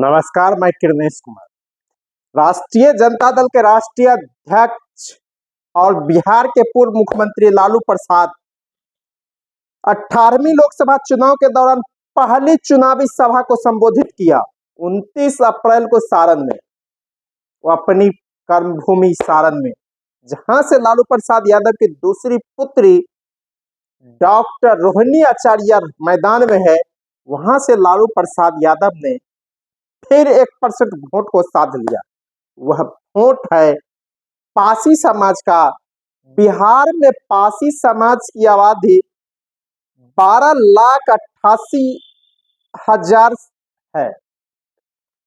नमस्कार, मैं किरणेश कुमार। राष्ट्रीय जनता दल के राष्ट्रीय अध्यक्ष और बिहार के पूर्व मुख्यमंत्री लालू प्रसाद 18वीं लोकसभा चुनाव के दौरान पहली चुनावी सभा को संबोधित किया। 29 अप्रैल को सारण में, वो अपनी कर्मभूमि सारण में, जहां से लालू प्रसाद यादव की दूसरी पुत्री डॉक्टर रोहिणी आचार्य मैदान में है, वहां से लालू प्रसाद यादव ने फिर 1% वोट को साध लिया। वह वोट है पासी समाज का। बिहार में पासी समाज की आबादी 12,88,000 है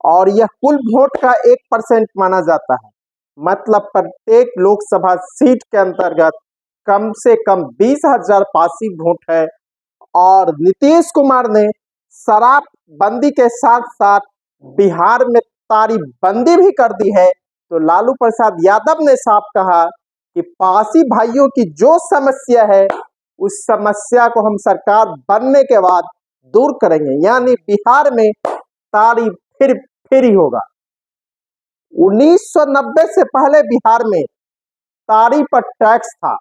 और यह कुल वोट का 1% माना जाता है। मतलब प्रत्येक लोकसभा सीट के अंतर्गत कम से कम 20,000 पासी वोट है। और नीतीश कुमार ने शराबबंदी के साथ साथ बिहार में तारीबंदी भी कर दी है। तो लालू प्रसाद यादव ने साफ कहा कि पासी भाइयों की जो समस्या है उस समस्या को हम सरकार बनने के बाद दूर करेंगे, यानी बिहार में तारी फिर ही होगा। 1990 से पहले बिहार में तारी पर टैक्स था।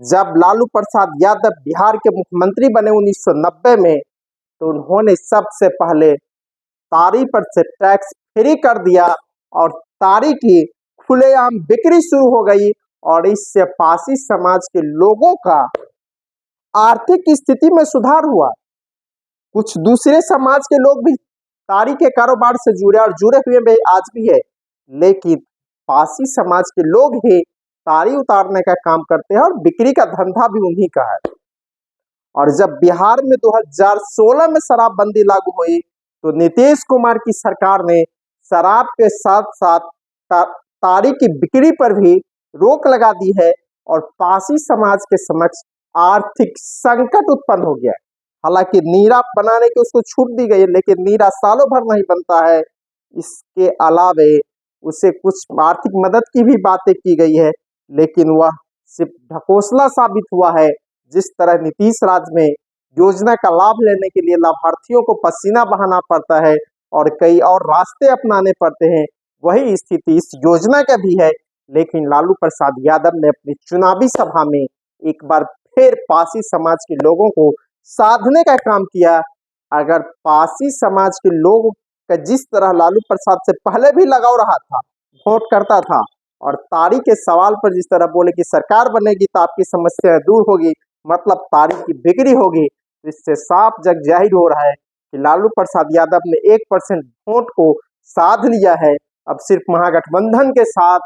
जब लालू प्रसाद यादव बिहार के मुख्यमंत्री बने 1990 में, तो उन्होंने सबसे पहले तारी पर से टैक्स फ्री कर दिया और तारी की खुलेआम बिक्री शुरू हो गई। और इससे पासी समाज के लोगों का आर्थिक स्थिति में सुधार हुआ। कुछ दूसरे समाज के लोग भी तारी के कारोबार से जुड़े और जुड़े हुए भी आज भी है, लेकिन पासी समाज के लोग ही तारी उतारने का काम करते हैं और बिक्री का धंधा भी उन्हीं का है। और जब बिहार में 2016 में शराबबंदी लागू हुई, तो नीतीश कुमार की सरकार ने शराब के साथ साथ तारी की बिक्री पर भी रोक लगा दी है और पासी समाज के समक्ष आर्थिक संकट उत्पन्न हो गया है। हालांकि नीरा बनाने की उसको छूट दी गई है, लेकिन नीरा सालों भर नहीं बनता है। इसके अलावे उसे कुछ आर्थिक मदद की भी बातें की गई है, लेकिन वह सिर्फ ढकोसला साबित हुआ है। जिस तरह नीतीश राज में योजना का लाभ लेने के लिए लाभार्थियों को पसीना बहाना पड़ता है और कई और रास्ते अपनाने पड़ते हैं, वही स्थिति इस योजना का भी है। लेकिन लालू प्रसाद यादव ने अपनी चुनावी सभा में एक बार फिर पासी समाज के लोगों को साधने का काम किया। अगर पासी समाज के लोगों का जिस तरह लालू प्रसाद से पहले भी लगाव रहा था, वोट करता था, और तारी के सवाल पर जिस तरह बोले कि सरकार बनेगी तो आपकी समस्या दूर होगी, मतलब तारी की बिक्री होगी, तो इससे साफ जग जाहिर हो रहा है कि लालू प्रसाद यादव ने 1% वोट को साध लिया है। अब सिर्फ महागठबंधन के साथ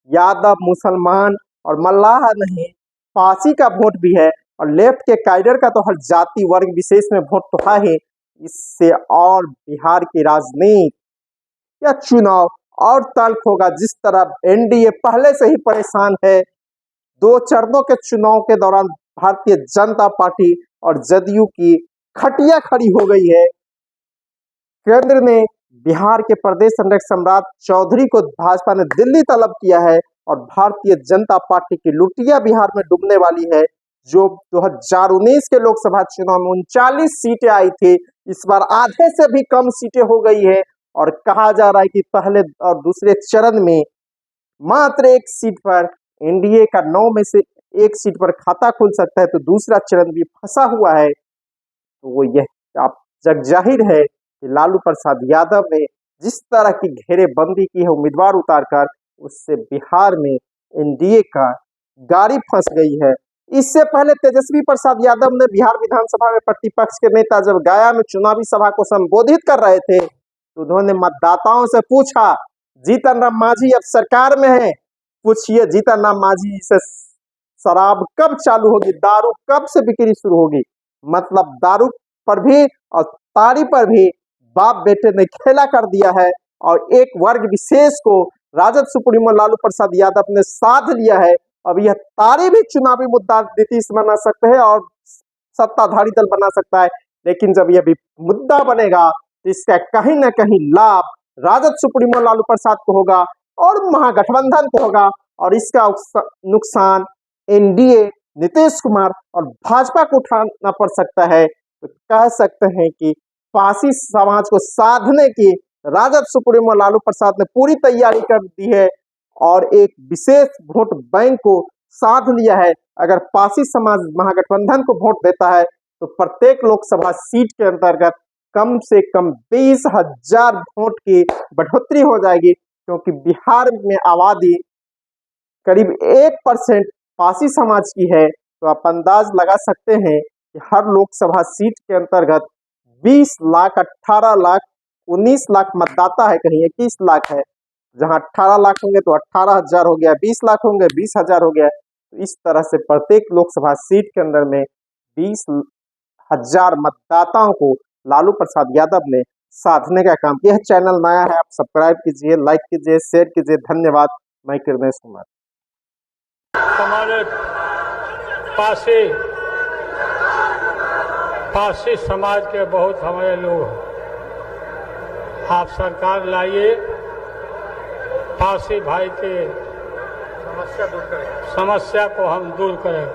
यादव, मुसलमान और मल्लाह नहीं, पासी का वोट भी है और लेफ्ट के कैडर का तो हर जाति वर्ग विशेष में वोट तो है ही। इससे और बिहार की राजनीति या चुनाव और तल्ख होगा। जिस तरह एनडीए पहले से ही परेशान है, 2 चरणों के चुनाव के दौरान भारतीय जनता पार्टी और जदयू की खटिया खड़ी हो गई है। केंद्र ने बिहार के प्रदेश अध्यक्ष सम्राट चौधरी को भाजपा ने दिल्ली तलब किया है और भारतीय जनता पार्टी की लुटिया बिहार में डूबने वाली है। जो 2019 के लोकसभा चुनाव में 39 सीटें आई थी, इस बार आधे से भी कम सीटें हो गई है। और कहा जा रहा है कि पहले और दूसरे चरण में मात्र 1 सीट पर एनडीए का 9 में से 1 सीट पर खाता खुल सकता है, तो दूसरा चरण भी फंसा हुआ है। तो वो यह आप जग जाहिर है कि लालू प्रसाद यादव ने जिस तरह की घेरेबंदी की है उम्मीदवार उतारकर, उससे बिहार में एनडीए का गाड़ी फंस गई है। इससे पहले तेजस्वी प्रसाद यादव ने बिहार विधानसभा में प्रतिपक्ष के नेता जब गया में चुनावी सभा को संबोधित कर रहे थे, तो उन्होंने मतदाताओं से पूछा, जीतन राम मांझी अब सरकार में है, पूछिए जीतन राम मांझी से शराब कब चालू होगी, दारू कब से बिक्री शुरू होगी। मतलब दारू पर भी और तारी पर भी बाप बेटे ने खेला कर दिया है और एक वर्ग विशेष को राजद सुप्रीमो लालू प्रसाद यादव ने साध लिया है। अब यह तारी भी चुनावी मुद्दा नीतीश बना सकते हैं और सत्ताधारी दल बना सकता है, लेकिन जब यह भी मुद्दा बनेगा तो इसका कहीं ना कहीं लाभ राजद सुप्रीमो लालू प्रसाद को होगा और महागठबंधन को होगा, और इसका नुकसान एनडीए, नीतीश कुमार और भाजपा को उठाना पड़ सकता है। तो कह सकते हैं कि पासी समाज को साधने की राजद सुप्रीमो लालू प्रसाद ने पूरी तैयारी कर दी है और एक विशेष वोट बैंक को साध लिया है। अगर पासी समाज महागठबंधन को वोट देता है तो प्रत्येक लोकसभा सीट के अंतर्गत कम से कम 20,000 वोट की बढ़ोतरी हो जाएगी, क्योंकि बिहार में आबादी करीब 1% पासी समाज की है। तो आप अंदाज लगा सकते हैं कि हर लोकसभा सीट के अंतर्गत 20 लाख, 18 लाख, 19 लाख मतदाता है, कहीं 21 लाख है। जहां 18 लाख होंगे तो 18,000 हो गया, 20 लाख होंगे 20,000 हो गया। तो इस तरह से प्रत्येक लोकसभा सीट के अंदर में 20,000 मतदाताओं को लालू प्रसाद यादव ने साधने का काम किया है। चैनल नया है, आप सब्सक्राइब कीजिए, लाइक कीजिए, शेयर कीजिए। धन्यवाद। मैं कृष्णेश कुमार। हमारे पासी समाज के बहुत हमारे लोग हैं। आप सरकार लाइए, पासी भाई के समस्या को हम दूर करें।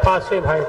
पासी भाई